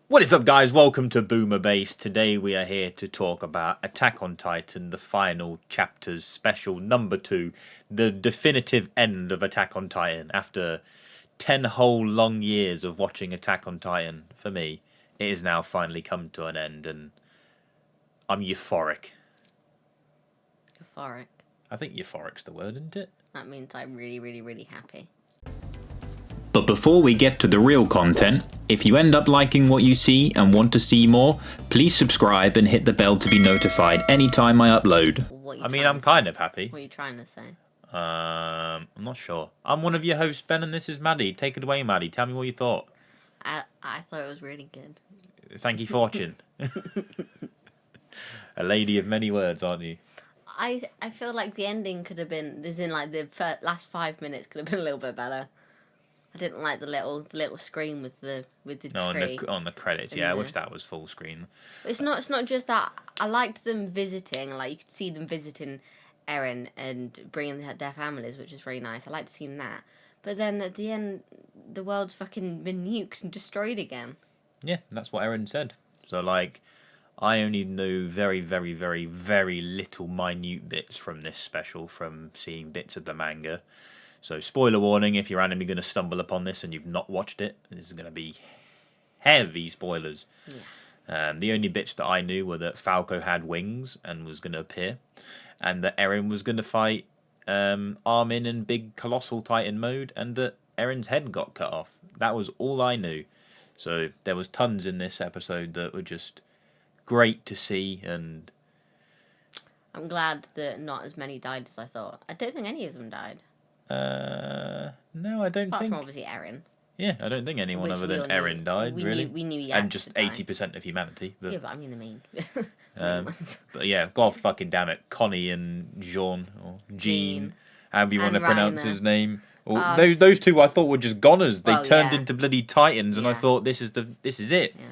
What is up, guys? Welcome to Boomer Base. Today we are here to talk about Attack on Titan, the final chapters, special number 2, the definitive end of Attack on Titan. After 10 whole long years of watching Attack on Titan, for me, it has now finally come to an end, and I'm euphoric. Euphoric? I think euphoric's the word, isn't it? That means I'm really happy. But before we get to the real content, if you end up liking what you see and want to see more, please subscribe and hit the bell to be notified anytime I upload. I'm kind of happy. What are you trying to say? I'm not sure. I'm one of your hosts, Ben, and this is Maddie. Take it away, Maddie. Tell me what you thought. I thought it was really good. Thank you for watching. A lady of many words, aren't you? I feel like the ending could have been, the last 5 minutes could have been a little bit better. I didn't like the little screen with the tree. On the credits, yeah. I wish that was full screen. It's not just that. I liked them visiting, like you could see them visiting Eren and bringing their families, which is very nice. I liked seeing that. But then at the end, the world's fucking been nuked and destroyed again. Yeah, that's what Eren said. So like, I only knew very little minute bits from this special from seeing bits of the manga. So, spoiler warning, if you're randomly going to stumble upon this and you've not watched it, this is going to be heavy spoilers. Yeah. The only bits that I knew were that Falco had wings and was going to appear, and that Eren was going to fight Armin in big colossal Titan mode, and that Eren's head got cut off. That was all I knew. So, there was tons in this episode that were just great to see, and I'm glad that not as many died as I thought. I don't think any of them died. No, I don't Apart think. From obviously Eren. Yeah, I don't think anyone other than Eren died, really. We knew he and just 80% of humanity. But, yeah, but I mean the main. but yeah, God fucking damn it, Connie and Jean or Jean, however you want to pronounce his name. Or, those two I thought were just goners. They turned into bloody Titans, and I thought this is it. Yeah.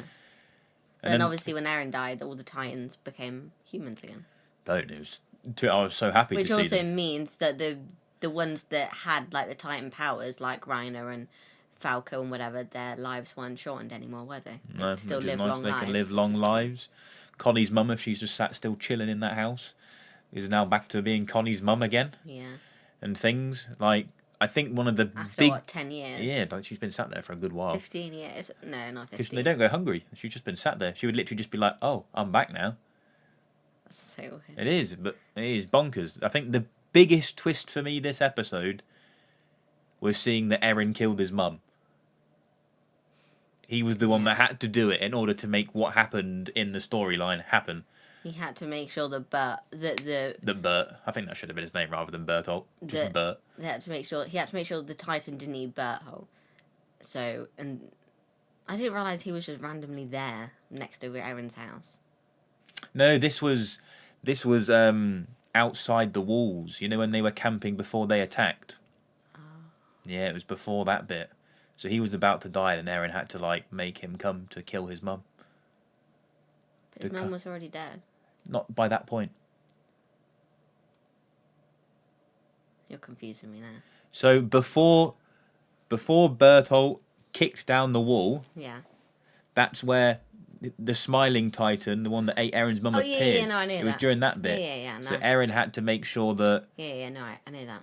And then obviously when Eren died, all the Titans became humans again. Don't news. I was so happy to see. Which also means that the ones that had like the Titan powers, like Reiner and Falco and whatever, their lives weren't shortened anymore, were they? They No, could still which is live nice. long They lives. can live long lives. Connie's mum, if she's just sat still chilling in that house, is now back to being Connie's mum again. Yeah. And things like, I think one of the After big... what, 10 years? Yeah, like she's been sat there for a good while. 15 years? No, not 15. Because they don't go hungry. She's just been sat there. She would literally just be like, oh, I'm back now. That's so weird. It is, but it is bonkers. I think the biggest twist for me this episode was seeing that Eren killed his mum. He was the one that had to do it in order to make what happened in the storyline happen. He had to make sure that Bert, Bert. I think that should have been his name rather than Bertolt. Just Bert. He had to make sure the Titan didn't eat Bertolt. So, and I didn't realise he was just randomly there next to Eren's house. No, this was outside the walls. You know, when they were camping before they attacked. Oh. Yeah, it was before that bit. So he was about to die, and Eren had to like make him come to kill his mum. But his mum was already dead. Not by that point. You're confusing me now. So before Bertolt kicked down the wall, yeah, that's where the smiling Titan, the one that ate Eren's mum, appeared. Yeah, no, I knew it was during that bit. Yeah. No. So Eren had to make sure that. Yeah, no, I knew that.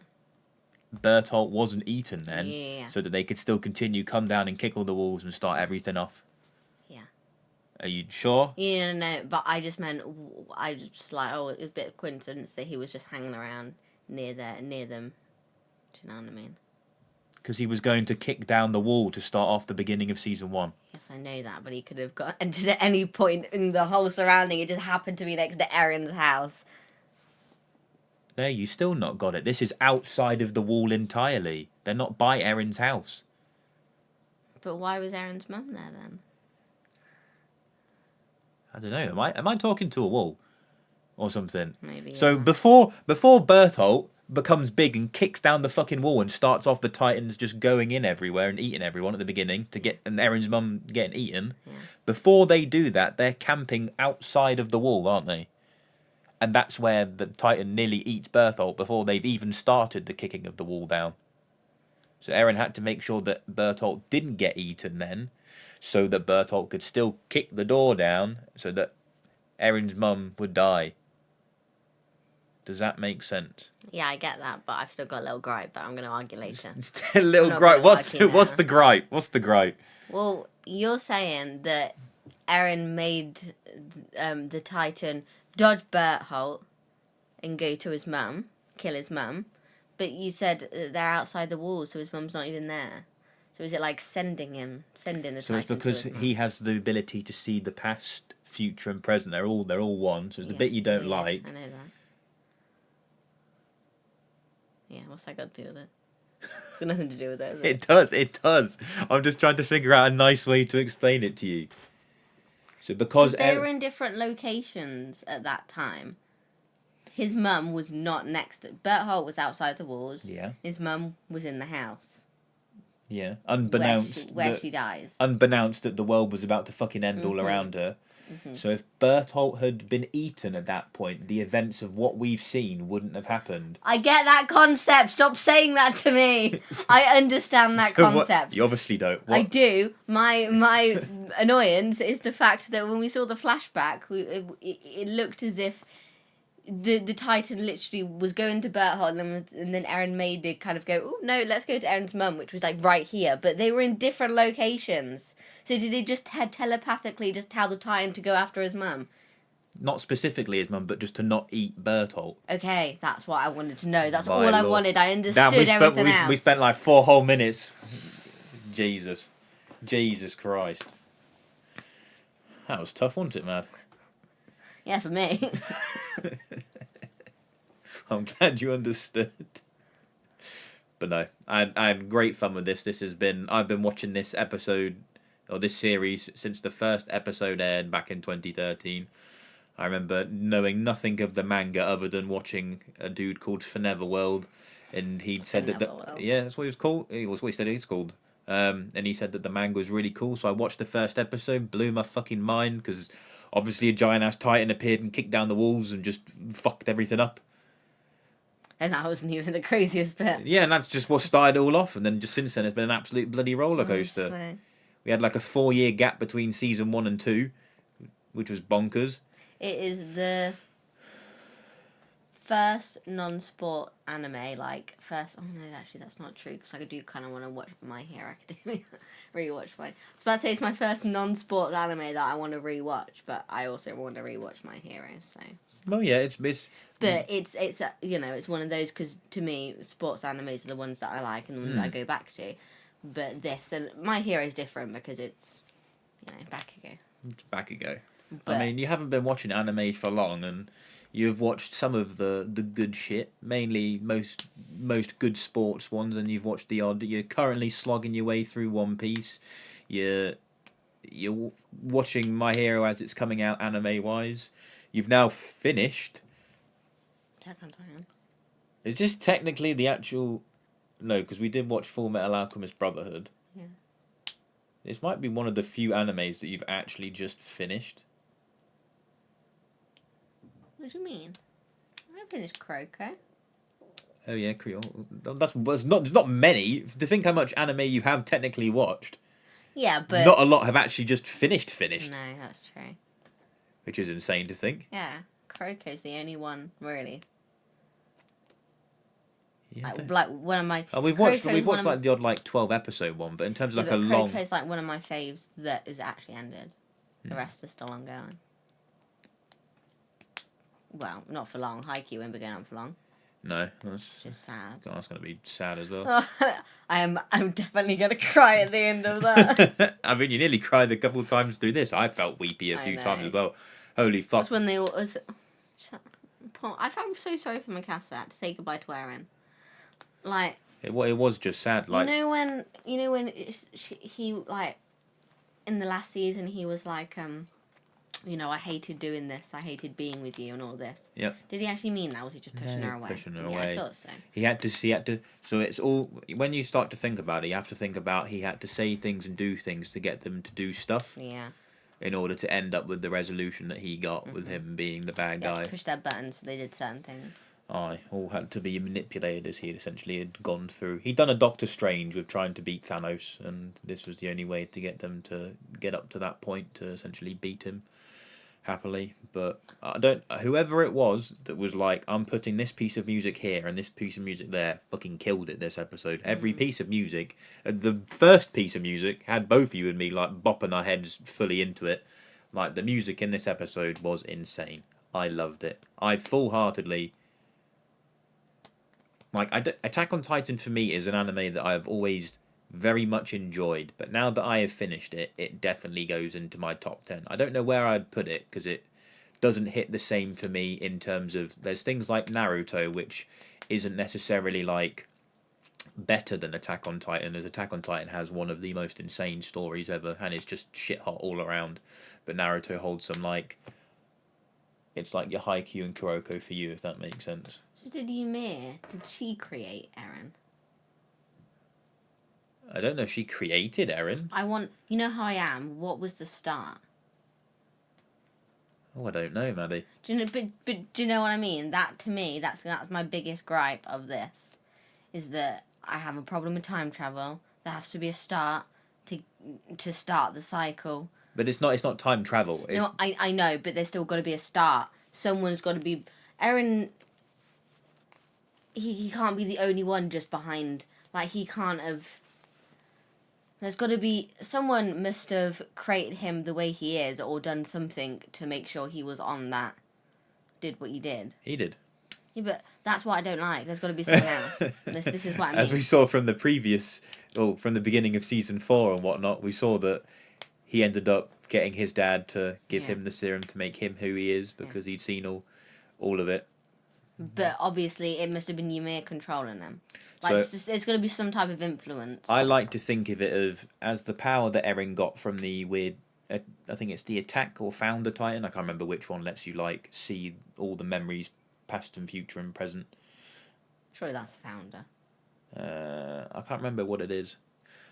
Bertolt wasn't eaten then, Yeah. so that they could still continue, come down and kick all the walls and start everything off. Yeah. Are you sure? Yeah, no, but I just meant, I just like, oh, it was a bit of coincidence that he was just hanging around near them. Do you know what I mean? Because he was going to kick down the wall to start off the beginning of season 1. Yes, I know that, but he could have got entered at any point in the whole surrounding. It just happened to be next to Eren's house. There, you still not got it. This is outside of the wall entirely. They're not by Eren's house. But why was Eren's mum there then? I don't know. Am I talking to a wall or something? Maybe. So before Bertolt becomes big and kicks down the fucking wall and starts off the Titans just going in everywhere and eating everyone at the beginning to get and Eren's mum getting eaten. Yeah. Before they do that, they're camping outside of the wall, aren't they? And that's where the Titan nearly eats Bertolt before they've even started the kicking of the wall down. So Eren had to make sure that Bertolt didn't get eaten then. so that Bertolt could still kick the door down so that Eren's mum would die. Does that make sense? Yeah, I get that, but I've still got a little gripe, but I'm going to argue later. A little gripe. What's the gripe? What's the gripe? Well, you're saying that Eren made the Titan dodge Berthold and go to his mum, kill his mum, but you said they're outside the walls, so his mum's not even there. So is it like sending the Titan? So it's because he has the ability to see the past, future, and present. They're all one. So it's the bit you don't like. I know that. Yeah, what's that got to do with it? It's got nothing to do with it, is it? It does. I'm just trying to figure out a nice way to explain it to you. So because they were in different locations at that time. His mum was not next to... Berthold was outside the walls. Yeah. His mum was in the house. Yeah. Unbeknownst... Where she dies. Unbeknownst that the world was about to fucking end all around her. Mm-hmm. So if Berthold had been eaten at that point, the events of what we've seen wouldn't have happened. I get that concept. Stop saying that to me. I understand that concept. You obviously don't. I do. My annoyance is the fact that when we saw the flashback, it looked as if the Titan literally was going to Berthold, and then Eren made it kind of go, oh no, let's go to Eren's mum, which was like right here. But they were in different locations. So did he just telepathically just tell the Titan to go after his mum? Not specifically his mum, but just to not eat Berthold. Okay, that's what I wanted to know. That's all I wanted. I understood everything else. We spent like 4 whole minutes. Jesus Christ. That was tough, wasn't it, man? Yeah, for me. I'm glad you understood. But no, I had great fun with this. I've been watching this episode, or this series, since the first episode aired back in 2013. I remember knowing nothing of the manga other than watching a dude called World, and he'd said yeah, that's what he was called. It was what he said he's called. And he said that the manga was really cool. So I watched the first episode, blew my fucking mind because obviously a giant ass Titan appeared and kicked down the walls and just fucked everything up. And that wasn't even the craziest bit. Yeah, and that's just what started it all off. And then just since then, it's been an absolute bloody roller coaster. Honestly. We had like a 4-year gap between season 1 and 2, which was bonkers. It is the first non-sport anime, like first... Oh no, actually that's not true, because I do kind of want to watch My Hero Academia. Rewatch my... I was about to say it's my first non-sport anime that I want to rewatch, but I also want to rewatch My Hero, so... Well, yeah, it's But it's you know, it's one of those, because to me, sports animes are the ones that I like and the ones that I go back to. But this, and My Hero is different because it's, you know, back ago. It's back ago. But, I mean, you haven't been watching anime for long, and you've watched some of the good shit, mainly most good sports ones, and you've watched the odd. You're currently slogging your way through One Piece. You're watching My Hero as it's coming out anime-wise. You've now finished... Attack on Titan. Is this technically the actual... No, because we did watch Full Metal Alchemist Brotherhood. Yeah. This might be one of the few animes that you've actually just finished. What do you mean? I finished Croco. Oh yeah, Creole. There's not many. To think how much anime you have technically watched. Yeah, but... Not a lot have actually just finished. No, that's true. Which is insane to think. Yeah, Croco's the only one, really. Yeah, like one of my... we've watched like the odd like 12 episode one, but in terms of like a long... Croco's like one of my faves that is actually ended. The rest are still ongoing. Well, not for long. Haikyuu won't be going on for long. No, that's just sad. God, that's going to be sad as well. I'm definitely going to cry at the end of that. I mean, you nearly cried a couple of times through this. I felt weepy a few times as well. Holy fuck. That's when they all... I felt so sorry for Mikasa. I had to say goodbye to Eren. Like... It was just sad. Like, you know when he, like... In the last season, he was like... You know, I hated doing this. I hated being with you and all this. Yep. Did he actually mean that? Or was he just pushing her away? Pushing her away. I thought so. He had to. So it's all. When you start to think about it, you have to think about he had to say things and do things to get them to do stuff. Yeah. In order to end up with the resolution that he got with him being the bad guy. To push their buttons, so they did certain things. all had to be manipulated as he essentially had gone through. He'd done a Doctor Strange with trying to beat Thanos, and this was the only way to get them to get up to that point to essentially beat him happily. But I don't. Whoever it was that was like, I'm putting this piece of music here and this piece of music there, fucking killed it this episode. Every piece of music, the first piece of music had both you and me like bopping our heads fully into it. Like the music in this episode was insane. I loved it. I full-heartedly. Like, Attack on Titan for me is an anime that I have always very much enjoyed, but now that I have finished it, it definitely goes into my top 10. I don't know where I'd put it, because it doesn't hit the same for me in terms of, there's things like Naruto, which isn't necessarily, like, better than Attack on Titan, as Attack on Titan has one of the most insane stories ever, and it's just shit hot all around, but Naruto holds some, like, it's like your Haikyuu and Kuroko for you, if that makes sense. So did Ymir, did she create Eren? I don't know if she created Eren. You know how I am, what was the start? Oh, I don't know, Maddie. Do you know, but do you know what I mean? That, to me, that's my biggest gripe of this, is that I have a problem with time travel. There has to be a start to start the cycle. But it's not time travel. It's... No, I know, but there's still got to be a start. Someone's got to be... Eren... He can't be the only one just behind... Like, he can't have... There's got to be... Someone must have created him the way he is, or done something to make sure he was on that... Did what he did. He did. Yeah, but that's what I don't like. There's got to be someone else. This is what I mean. As we saw from the previous... from the beginning of Season 4 and whatnot, we saw that he ended up getting his dad to give him the serum to make him who he is, because he'd seen all of it. But obviously, it must have been Ymir controlling them. Like, so, it's going to be some type of influence. I like to think of it as the power that Eren got from the weird... I think it's the Attack or Founder Titan. I can't remember which one lets you, like, see all the memories, past and future and present. Surely that's the Founder. I can't remember what it is.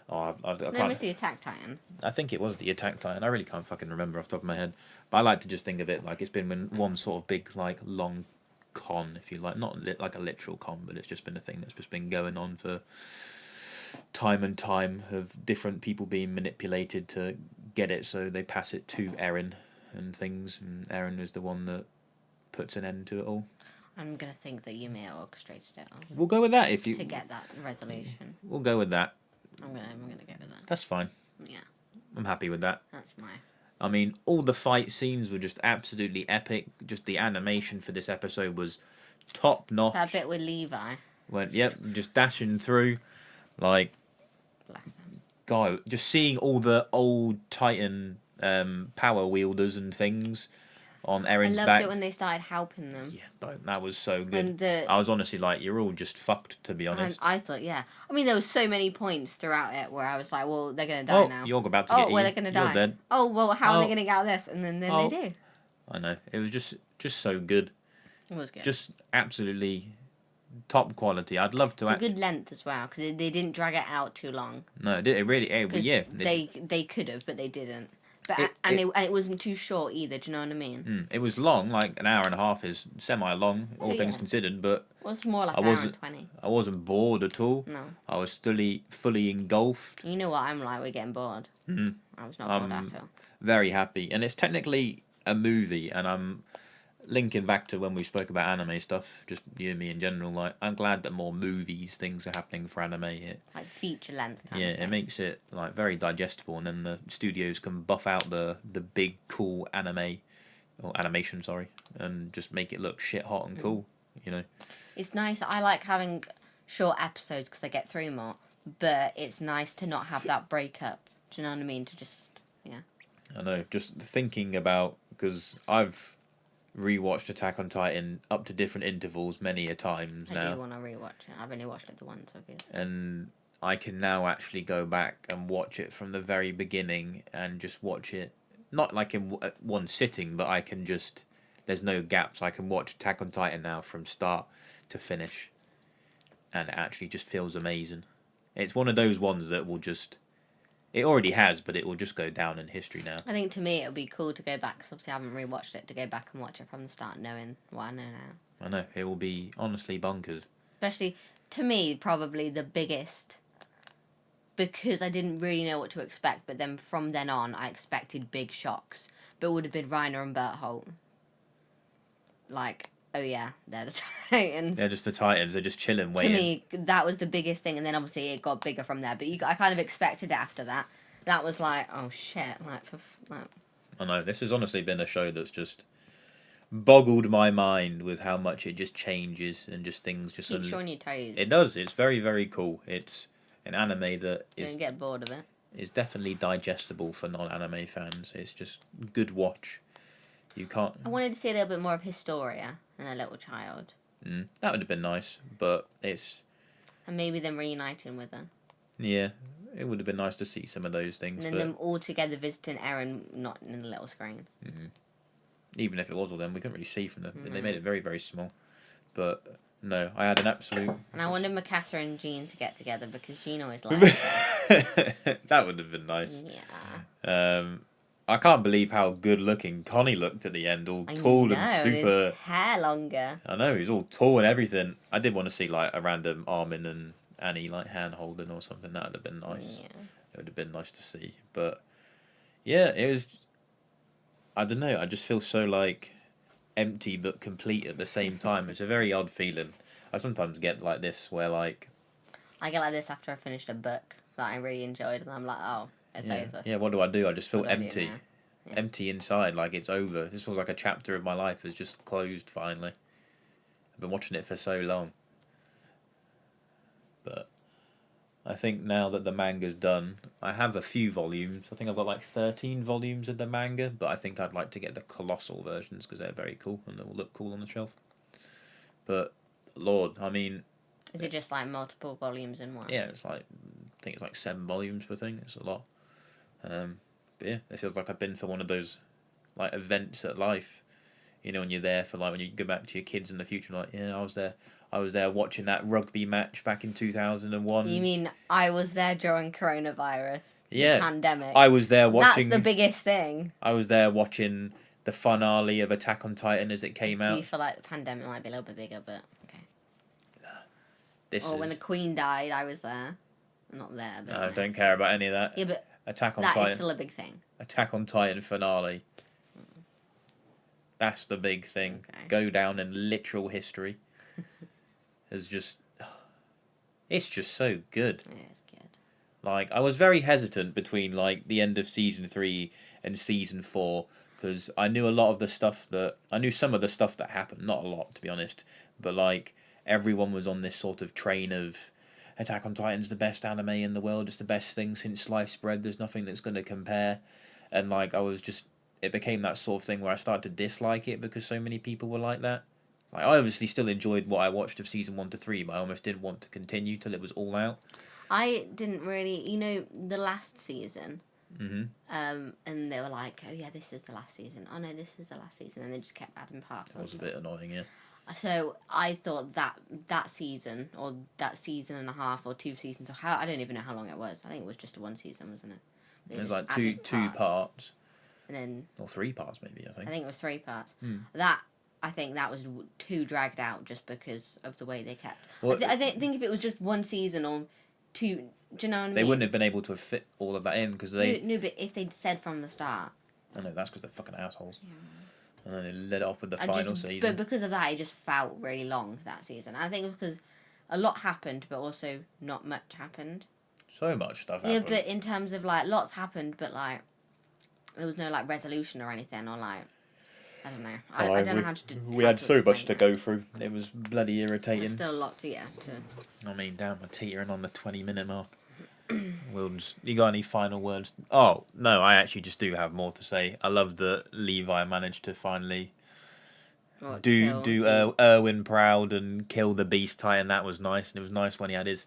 I can't... No, it's the Attack Titan. I think it was the Attack Titan. I really can't fucking remember off the top of my head. But I like to just think of it like it's been one sort of big, like, long con, if you like. Not like a literal con, but it's just been a thing that's just been going on for time and time, of different people being manipulated to get it, so they pass it to Eren and things, and Eren is the one that puts an end to it all. I'm going to think that Ymir orchestrated it all. We'll go with that if you... To get that resolution. We'll go with that. I'm gonna go with that. That's fine. Yeah. I'm happy with that. That's my... I mean, all the fight scenes were just absolutely epic. Just the animation for this episode was top notch. That bit with Levi. Just dashing through. Like, Bless him. God, just seeing all the old Titan power wielders and things on Eren's back. I loved it when they started helping them. Yeah, that was so good. I was honestly like, you're all just fucked, to be honest. I thought, yeah. I mean, there was so many points throughout it where I was like, well, they're going to die now. You're about to get eaten. Well, they're going to die. You're dead. Oh, well, how are they going to get out of this? And then they do. I know. It was just so good. It was good. Just absolutely top quality. I'd love to... It's a good length as well, because they didn't drag it out too long. No, it really... They could have, but they didn't. But it wasn't too short either, do you know what I mean? It was long, like an hour and a half is semi-long, all things considered, but... It was more like an hour and 20. I wasn't bored at all. No. I was fully engulfed. You know what I'm like, we're getting bored. Mm-hmm. I was not bored at all. Very happy. And it's technically a movie, and I'm linking back to when we spoke about anime stuff, just you and me in general, like, I'm glad that more movies, things are happening for anime. Like feature length kind of thing. It makes it like very digestible, and then the studios can buff out the big cool animation, and just make it look shit hot and cool, you know. It's nice. I like having short episodes because I get through more, but it's nice to not have that breakup. Do you know what I mean? To just, I know, just thinking about, because I've rewatched Attack on Titan up to different intervals many a times now. I do want to rewatch it. I've only watched it the once, obviously. And I can now actually go back and watch it from the very beginning and just watch it, not like in one sitting, but I can just, there's no gaps. I can watch Attack on Titan now from start to finish. And it actually just feels amazing. It's one of those ones that will just... It already has, but it will just go down in history now. I think to me it would be cool to go back, because obviously I haven't rewatched it, to go back and watch it from the start, knowing what I know now. I know, it will be honestly bonkers. Especially, to me, probably the biggest. Because I didn't really know what to expect, but then from then on, I expected big shocks. But it would have been Reiner and Berthold. Like, oh yeah, they're the Titans. They're just the Titans. They're just chilling, waiting. To me, that was the biggest thing, and then obviously it got bigger from there. But I kind of expected it after that. That was like, oh shit, like. I know, this has honestly been a show that's just boggled my mind with how much it just changes and just things just... Keeps you on your toes. It does. It's very, very cool. It's an anime that You don't get bored of it. is definitely digestible for non-anime fans. It's just good watch. You can't... I wanted to see a little bit more of Historia and a little child. That would have been nice, but it's... And maybe them reuniting with her. Yeah, it would have been nice to see some of those things. And then them all together visiting Eren, not in a little screen. Even if it was all them, we couldn't really see from them. They made it very, very small. But no, I had an absolute... And I wanted Mikasa and Jean to get together because Jean always likes her. That would have been nice. Yeah. I can't believe how good looking Connie looked at the end, all tall and super... His hair longer. I know, he's all tall and everything. I did want to see like a random Armin and Annie like hand holding or something. That would have been nice. Yeah. It would have been nice to see. But yeah, it was... I don't know, I just feel so like empty but complete at the same time. It's a very odd feeling. I sometimes get like this where like... I get like this after I finished a book that I really enjoyed and I'm like, oh, it's over. Yeah, what do? I just feel What do I do empty. now? Yeah. Empty inside, like it's over. This feels like a chapter of my life has just closed finally. I've been watching it for so long. But I think now that the manga's done, I have a few volumes. I think I've got like 13 volumes of the manga, but I think I'd like to get the colossal versions because they're very cool and they will look cool on the shelf. But, Lord, I mean... Is it just like multiple volumes in one? Yeah, it's like... I think it's like 7 volumes per thing. It's a lot. But yeah, it feels like I've been for one of those like events at life. You know, when you're there for like when you go back to your kids in the future, like, yeah, I was there watching that rugby match back in 2001. You mean I was there during coronavirus? Yeah. The pandemic. I was there watching... That's the biggest thing. I was there watching the finale of Attack on Titan as it came Do you out. feel like the pandemic might be a little bit bigger, but okay. When the is... Queen died, I was there. I'm not there, but... I don't care about any of that. Yeah, but Attack on that Titan. is still a big thing. Attack on Titan finale. That's the big thing. Okay. Go down in literal history. It's just so good. Yeah, it's good. Like, I was very hesitant between like the end of season 3 and season 4 because I knew some of the stuff that happened. Not a lot, to be honest, but like everyone was on this sort of train of Attack on Titan's the best anime in the world. It's the best thing since sliced bread. There's nothing that's going to compare. And like it became that sort of thing where I started to dislike it because so many people were like that. Like, I obviously still enjoyed what I watched of season 1 to 3, but I almost didn't want to continue till it was all out. I didn't really, the last season. And they were like, oh yeah, this is the last season. Oh no, this is the last season, and they just kept adding parts. That was a bit annoying, yeah. So I thought that season, or that season and a half, or 2 seasons, or I don't even know how long it was. I think it was just 1 season, wasn't it? It was like two parts. And then... Or 3 parts, maybe, I think. I think it was 3 parts. I think that was too dragged out just because of the way they kept... Well, I think if it was just 1 season or 2... Do you know what I mean? They wouldn't have been able to fit all of that in because they... No, but if they'd said from the start... I know, that's because they're fucking assholes. Yeah. And then they led it off with the final season. But because of that, it just felt really long, that season. I think it was because a lot happened, but also not much happened. So much stuff happened. Yeah, but in terms of, like, lots happened, but, like, there was no, like, resolution or anything, or, like... I don't know. I don't know how to do. We had so much to go through. It was bloody irritating. There's still a lot to get to. I mean, damn, we're teetering on the 20-minute mark. You got any final words? Oh, no, I actually just do have more to say. I love that Levi managed to finally do Erwin proud and kill the Beast Titan. That was nice. And it was nice when he had his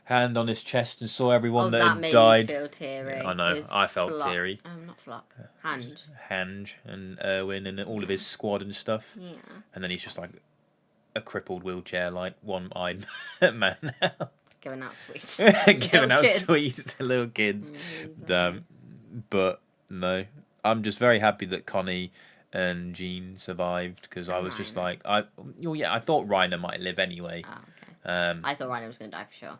hand on his chest and saw everyone that had died. That made me feel teary. Yeah, I know, I felt teary. Not Flock. Hange and Erwin and all of his squad and stuff. Yeah. And then he's just like a crippled wheelchair, like one-eyed man now. Giving out sweets. Giving out sweets to little kids. But no, I'm just very happy that Connie and Jean survived because I was just Reiner. like, I thought Reiner might live anyway. Oh, okay. I thought Reiner was going to die for sure.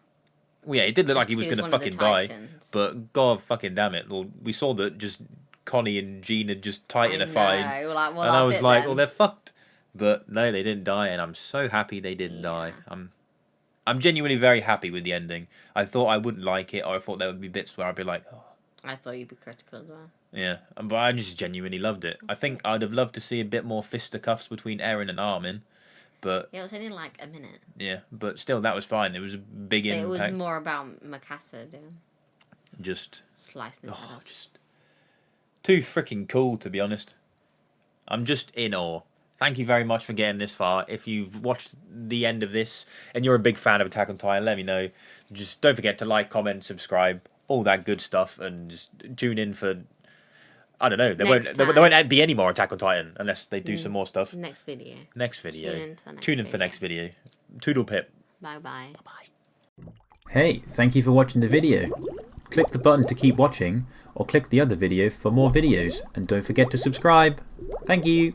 Well, yeah, it did look like he was Just going to 'cause he was fucking one of the die, Titans. but god fucking damn it. Well, we saw that just Connie and Jean had just Titanified, I know, like, well, and I that's was it like, then. well, they're fucked. But no, they didn't die, and I'm so happy they didn't die. I'm genuinely very happy with the ending. I thought I wouldn't like it, or I thought there would be bits where I'd be like, oh. I thought you'd be critical as well. Yeah, but I just genuinely loved it. I think I'd have loved to see a bit more fisticuffs between Eren and Armin, but Yeah, it was only like a minute. yeah, but still, that was fine. It was a big It impact. was more about Mikasa doing Just, slicing his head off. just too freaking cool, to be honest. I'm just in awe. Thank you very much for getting this far. If you've watched the end of this and you're a big fan of Attack on Titan, let me know. Just don't forget to like, comment, subscribe, all that good stuff, and just tune in for. I don't know. There won't be any more Attack on Titan unless they do some more stuff. Next video. Next video. Tune in for next video. Toodle pip. Bye bye. Bye. Hey, thank you for watching the video. Click the button to keep watching, or click the other video for more videos, and don't forget to subscribe. Thank you.